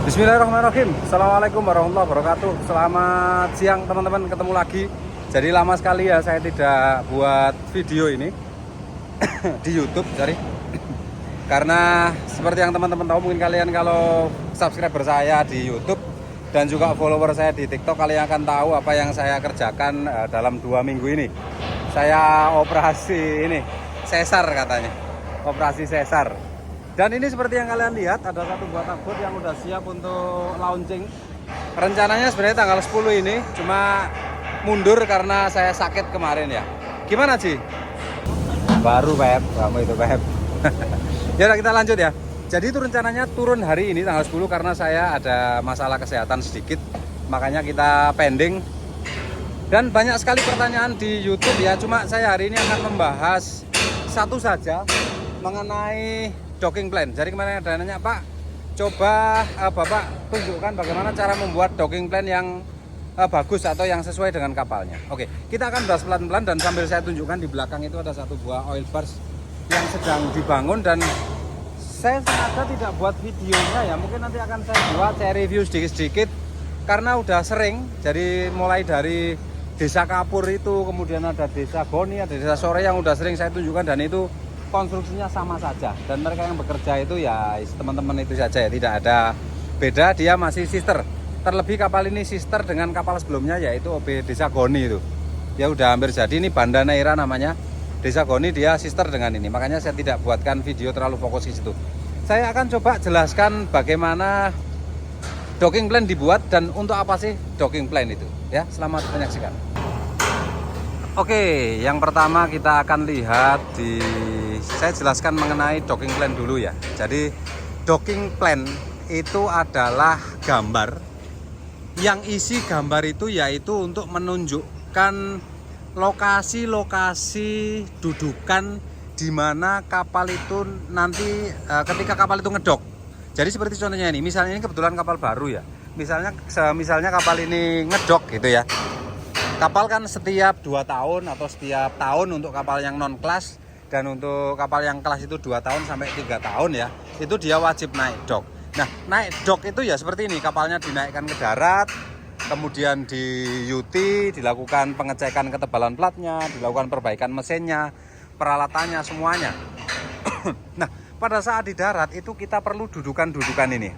Bismillahirrahmanirrahim. Assalamualaikum warahmatullahi wabarakatuh. Selamat siang teman-teman, ketemu lagi. Jadi lama sekali ya saya tidak buat video ini di YouTube, karena seperti yang teman-teman tahu, mungkin kalian kalau subscriber saya di YouTube dan juga follower saya di TikTok, kalian akan tahu apa yang saya kerjakan dalam 2 minggu ini. Saya operasi ini sesar katanya, operasi sesar. Dan ini seperti yang kalian lihat, ada satu buah tugboat yang udah siap untuk launching. Rencananya sebenarnya tanggal 10 ini, cuma mundur karena saya sakit kemarin ya. Gimana Ci? Baru Pep, kamu itu Pep. Ya udah, kita lanjut ya. Jadi itu rencananya turun hari ini tanggal 10 karena saya ada masalah kesehatan sedikit, makanya kita pending. Dan banyak sekali pertanyaan di YouTube ya, cuma saya hari ini akan membahas satu saja mengenai docking plan. Jadi kemarin ada nanya, Pak, coba Bapak tunjukkan bagaimana cara membuat docking plan yang bagus atau yang sesuai dengan kapalnya. Oke, kita akan bahas pelan-pelan dan sambil saya tunjukkan di belakang itu ada satu buah oil burst yang sedang dibangun, dan saya sengaja tidak buat videonya ya. Mungkin nanti akan saya review sedikit-sedikit karena udah sering. Jadi mulai dari Desa Kapur itu, kemudian ada Desa Goni, ada Desa Sore yang udah sering saya tunjukkan, dan itu konstruksinya sama saja, dan mereka yang bekerja itu ya teman-teman itu saja ya, tidak ada beda, dia masih sister. Terlebih kapal ini sister dengan kapal sebelumnya, yaitu OB Desa Goni itu. Ya udah hampir jadi, ini Banda Neira namanya. Desa Goni dia sister dengan ini. Makanya saya tidak buatkan video terlalu fokus di situ. Saya akan coba jelaskan bagaimana docking plan dibuat dan untuk apa sih docking plan itu. Ya, selamat menyaksikan. Oke, yang pertama kita akan lihat saya jelaskan mengenai docking plan dulu ya. Jadi docking plan itu adalah gambar yang isi gambar itu yaitu untuk menunjukkan lokasi-lokasi dudukan di mana kapal itu nanti ketika kapal itu ngedok. Jadi seperti contohnya ini, misalnya ini kebetulan kapal baru ya. Misalnya kapal ini ngedok gitu ya. Kapal kan setiap 2 tahun atau setiap tahun untuk kapal yang non kelas, dan untuk kapal yang kelas itu 2 tahun sampai 3 tahun ya, itu dia wajib naik dok. Nah, naik dok itu ya seperti ini, kapalnya dinaikkan ke darat, kemudian di UT dilakukan pengecekan ketebalan platnya, dilakukan perbaikan mesinnya, peralatannya, semuanya. Nah, pada saat di darat itu kita perlu dudukan-dudukan ini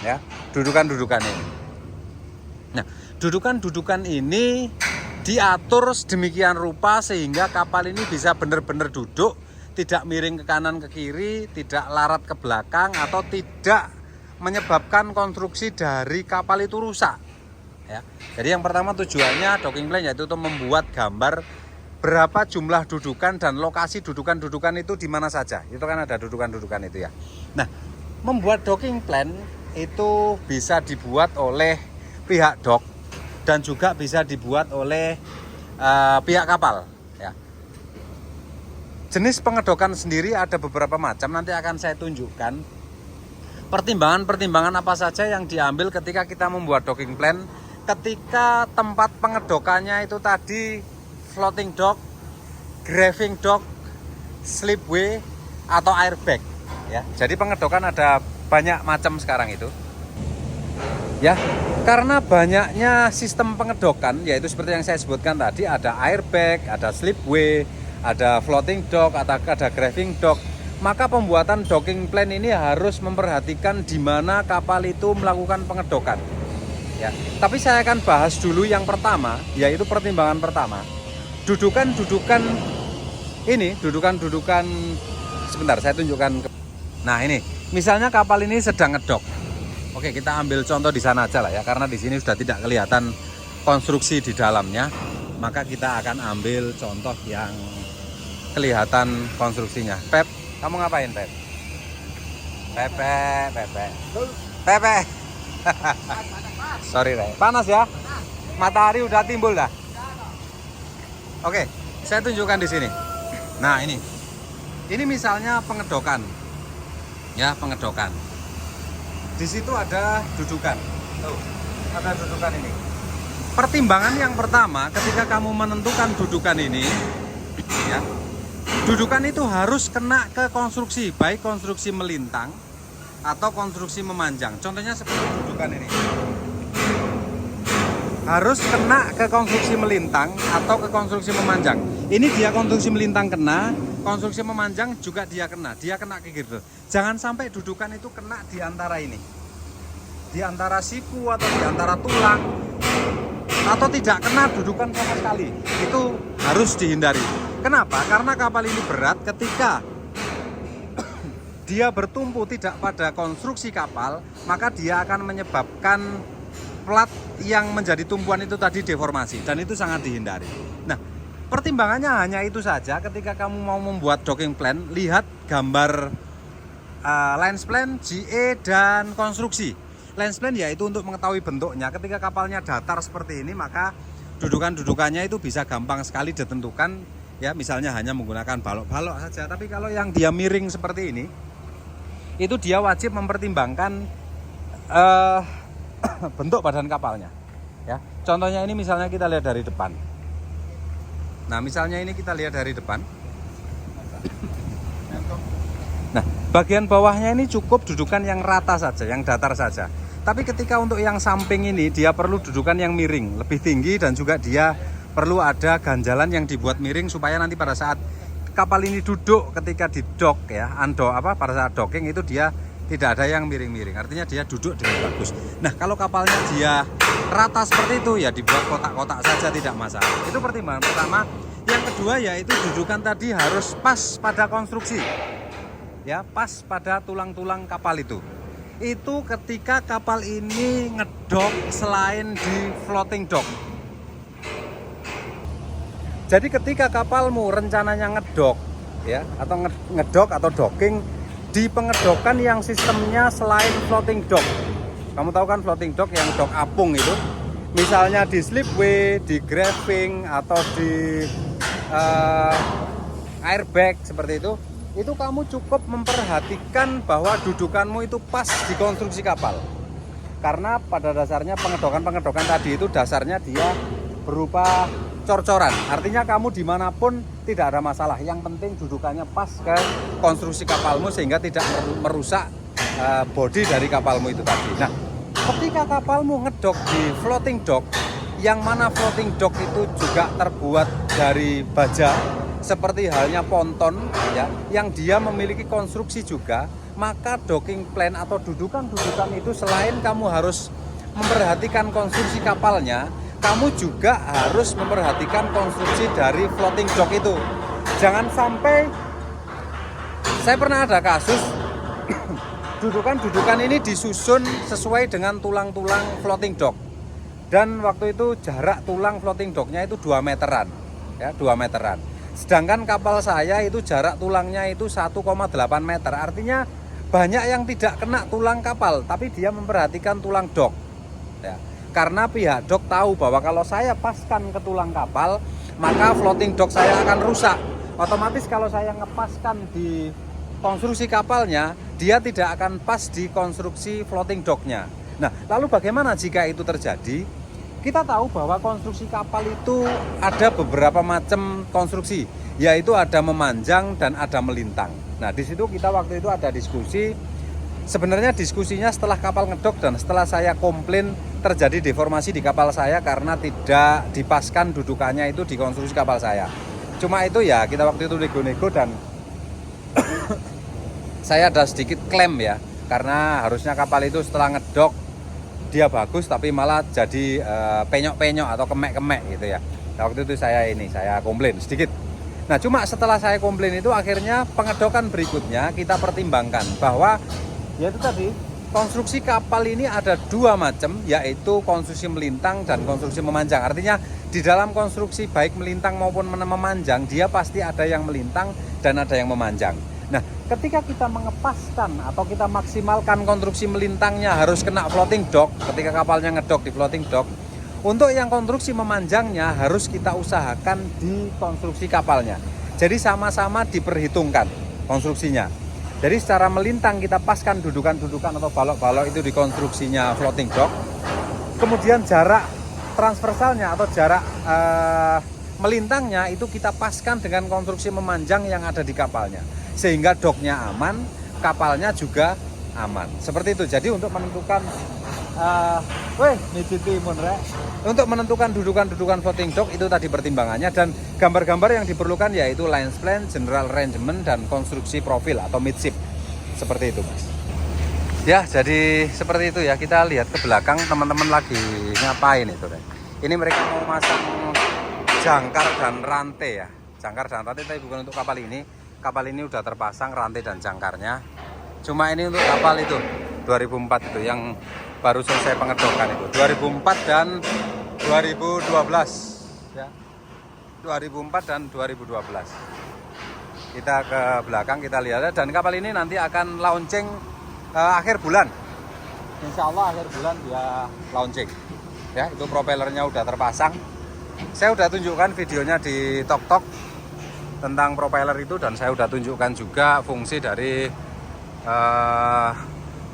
ya, dudukan-dudukan ini. Nah, dudukan-dudukan ini diatur sedemikian rupa sehingga kapal ini bisa benar-benar duduk, tidak miring ke kanan ke kiri, tidak larat ke belakang, atau tidak menyebabkan konstruksi dari kapal itu rusak ya. Jadi yang pertama tujuannya docking plan yaitu untuk membuat gambar berapa jumlah dudukan dan lokasi dudukan-dudukan itu di mana saja. Itu kan ada dudukan-dudukan itu ya. Nah, membuat docking plan itu bisa dibuat oleh pihak dok dan juga bisa dibuat oleh pihak kapal ya. Jenis pengedokan sendiri ada beberapa macam, nanti akan saya tunjukkan pertimbangan-pertimbangan apa saja yang diambil ketika kita membuat docking plan. Ketika tempat pengedokannya itu tadi floating dock, graving dock, slipway, atau airbag ya. Jadi pengedokan ada banyak macam sekarang itu ya. Karena banyaknya sistem pengedokan, yaitu seperti yang saya sebutkan tadi, ada airbag, ada slipway, ada floating dock, ada graving dock, maka pembuatan docking plan ini harus memperhatikan di mana kapal itu melakukan pengedokan ya. Tapi saya akan bahas dulu yang pertama, yaitu pertimbangan pertama, dudukan-dudukan ini, dudukan-dudukan, sebentar saya tunjukkan. Nah ini, misalnya kapal ini sedang ngedok. Oke, kita ambil contoh di sana aja lah ya, karena di sini sudah tidak kelihatan konstruksi di dalamnya. Maka kita akan ambil contoh yang kelihatan konstruksinya. Pep, kamu ngapain Pep? Pepe. Sorry Rey, panas ya? Matahari udah timbul dah. Oke, saya tunjukkan di sini. Nah ini misalnya pengedokan, ya pengedokan. Di situ ada dudukan. Tuh, ada dudukan ini. Pertimbangan yang pertama ketika kamu menentukan dudukan ini ya, dudukan itu harus kena ke konstruksi, baik konstruksi melintang atau konstruksi memanjang. Contohnya seperti dudukan ini. Harus kena ke konstruksi melintang atau ke konstruksi memanjang. Ini dia konstruksi melintang kena, konstruksi memanjang juga dia kena kayak gitu. Jangan sampai dudukan itu kena di antara ini, di antara siku atau di antara tulang, atau tidak kena dudukan sama sekali. Itu harus dihindari. Kenapa? Karena kapal ini berat. Ketika dia bertumpu tidak pada konstruksi kapal, maka dia akan menyebabkan plat yang menjadi tumpuan itu tadi deformasi, dan itu sangat dihindari. Nah, pertimbangannya hanya itu saja. Ketika kamu mau membuat docking plan, lihat gambar lines plan, GE, dan konstruksi. Lines plan yaitu untuk mengetahui bentuknya. Ketika kapalnya datar seperti ini, maka dudukan-dudukannya itu bisa gampang sekali ditentukan, ya, misalnya hanya menggunakan balok-balok saja. Tapi kalau yang dia miring seperti ini, itu dia wajib mempertimbangkan bentuk badan kapalnya, ya. Contohnya ini misalnya kita lihat dari depan. Nah, misalnya ini kita lihat dari depan. Nah, bagian bawahnya ini cukup dudukan yang rata saja, yang datar saja. Tapi ketika untuk yang samping ini, dia perlu dudukan yang miring, lebih tinggi, dan juga dia perlu ada ganjalan yang dibuat miring supaya nanti pada saat kapal ini duduk ketika di dock, ya, pada saat docking itu dia tidak ada yang miring-miring, artinya dia duduk dengan bagus. Nah, kalau kapalnya dia rata seperti itu, ya dibuat kotak-kotak saja, tidak masalah. Itu pertimbangan pertama. Yang kedua yaitu dudukan tadi harus pas pada konstruksi, ya, pas pada tulang-tulang kapal itu. Itu ketika kapal ini ngedok selain di floating dock. Jadi ketika kapalmu rencananya ngedok, ya, atau ngedok atau docking di pengedokan yang sistemnya selain floating dock. Kamu tahu kan floating dock yang dock apung itu, misalnya di slipway, di graving, atau di airbag seperti itu kamu cukup memperhatikan bahwa dudukanmu itu pas di konstruksi kapal. Karena pada dasarnya pengedokan tadi itu dasarnya dia berupa cor-coran, artinya kamu dimanapun tidak ada masalah. Yang penting dudukannya pas ke konstruksi kapalmu sehingga tidak merusak bodi dari kapalmu itu tadi. Nah, ketika kapalmu ngedok di floating dock, yang mana floating dock itu juga terbuat dari baja seperti halnya ponton, ya, yang dia memiliki konstruksi juga, maka docking plan atau dudukan-dudukan itu selain kamu harus memperhatikan konstruksi kapalnya, kamu juga harus memperhatikan konstruksi dari floating dock itu. Jangan sampai, saya pernah ada kasus dudukan-dudukan ini disusun sesuai dengan tulang-tulang floating dock, dan waktu itu jarak tulang floating docknya itu 2 meteran, ya, 2 meteran. Sedangkan kapal saya itu jarak tulangnya itu 1,8 meter, artinya banyak yang tidak kena tulang kapal, tapi dia memperhatikan tulang dock, ya. Karena pihak dock tahu bahwa kalau saya paskan ke tulang kapal, maka floating dock saya akan rusak. Otomatis kalau saya ngepaskan di konstruksi kapalnya, dia tidak akan pas di konstruksi floating docknya. Nah, lalu bagaimana jika itu terjadi? Kita tahu bahwa konstruksi kapal itu ada beberapa macam konstruksi, yaitu ada memanjang dan ada melintang. Nah, di situ kita waktu itu ada diskusi. Sebenarnya diskusinya setelah kapal ngedok dan setelah saya komplain terjadi deformasi di kapal saya karena tidak dipaskan dudukannya itu di konstruksi kapal saya. Cuma itu ya, kita waktu itu nego-nego dan saya ada sedikit klaim, ya, karena harusnya kapal itu setelah ngedok dia bagus tapi malah jadi penyok-penyok atau kemek-kemek gitu, ya. Nah, waktu itu saya komplain sedikit. Nah, cuma setelah saya komplain itu akhirnya pengedokan berikutnya kita pertimbangkan bahwa yaitu tadi konstruksi kapal ini ada 2 macam, yaitu konstruksi melintang dan konstruksi memanjang. Artinya di dalam konstruksi baik melintang maupun memanjang, dia pasti ada yang melintang dan ada yang memanjang. Nah, ketika kita mengepaskan atau kita maksimalkan konstruksi melintangnya harus kena floating dock ketika kapalnya ngedok di floating dock. Untuk yang konstruksi memanjangnya harus kita usahakan di konstruksi kapalnya. Jadi sama-sama diperhitungkan konstruksinya. Jadi secara melintang kita paskan dudukan-dudukan atau balok-balok itu di konstruksinya floating dock. Kemudian jarak transversalnya atau jarak melintangnya itu kita paskan dengan konstruksi memanjang yang ada di kapalnya. Sehingga docknya aman, kapalnya juga aman. Seperti itu. Jadi untuk menentukan untuk menentukan dudukan floating dock itu tadi pertimbangannya, dan gambar-gambar yang diperlukan yaitu lines plan, general arrangement, dan konstruksi profil atau midship. Seperti itu, Mas. Ya, jadi seperti itu ya. Kita lihat ke belakang, teman-teman lagi ngapain itu, Rek. Ini mereka mau masang jangkar dan rantai ya. Jangkar dan rantai tapi bukan untuk kapal ini. Kapal ini udah terpasang rantai dan jangkarnya. Cuma ini untuk kapal itu 2004 itu yang baru selesai pengedokan itu. 2004 dan 2012 ya. 2004 dan 2012. Kita ke belakang, kita lihat, dan kapal ini nanti akan launching akhir bulan. Insya Allah akhir bulan dia launching. Ya, itu propellernya udah terpasang. Saya udah tunjukkan videonya di TokTok tentang propeller itu, dan saya udah tunjukkan juga fungsi dari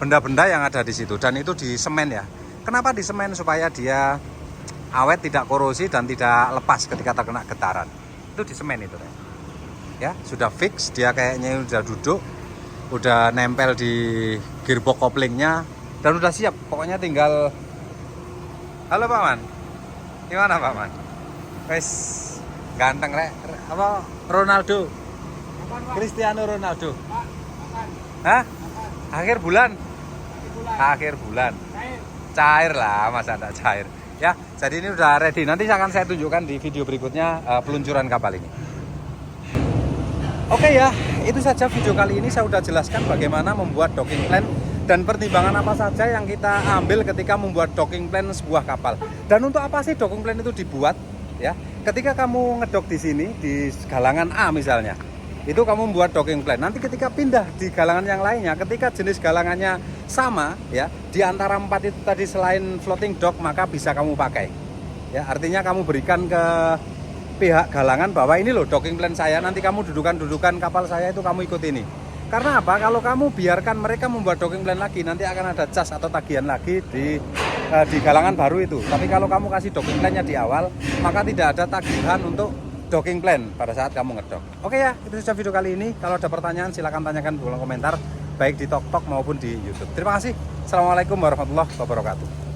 benda-benda yang ada di situ, dan itu di semen ya. Kenapa di semen? Supaya dia awet, tidak korosi, dan tidak lepas ketika terkena getaran. Itu di semen itu ya. Sudah fix, dia kayaknya udah duduk, udah nempel di gearbox koplingnya, dan udah siap. Pokoknya tinggal. Halo Pak Man, gimana Pak Man? Wes ganteng Rek. Apa Ronaldo? Cristiano Ronaldo. Hah? Akhir bulan? Akhir bulan. Cair lah, masa enggak cair. Ya, jadi ini udah ready. Nanti akan saya tunjukkan di video berikutnya peluncuran kapal ini. Oke ya, itu saja video kali ini. Saya udah jelaskan bagaimana membuat docking plan dan pertimbangan apa saja yang kita ambil ketika membuat docking plan sebuah kapal. Dan untuk apa sih docking plan itu dibuat? Ya, ketika kamu ngedok di sini di galangan A misalnya, itu kamu membuat docking plan. Nanti ketika pindah di galangan yang lainnya, ketika jenis galangannya sama, ya, di antara 4 itu tadi selain floating dock, maka bisa kamu pakai. Ya, artinya kamu berikan ke pihak galangan bahwa ini loh docking plan saya, nanti kamu dudukan kapal saya itu kamu ikut ini. Karena apa? Kalau kamu biarkan mereka membuat docking plan lagi, nanti akan ada cas atau tagihan lagi di galangan baru itu. Tapi kalau kamu kasih docking plan-nya di awal, maka tidak ada tagihan untuk docking plan pada saat kamu ngedok. Oke ya, itu saja video kali ini. Kalau ada pertanyaan silahkan tanyakan di kolom komentar, baik di TokTok maupun di YouTube. Terima kasih. Assalamualaikum warahmatullahi wabarakatuh.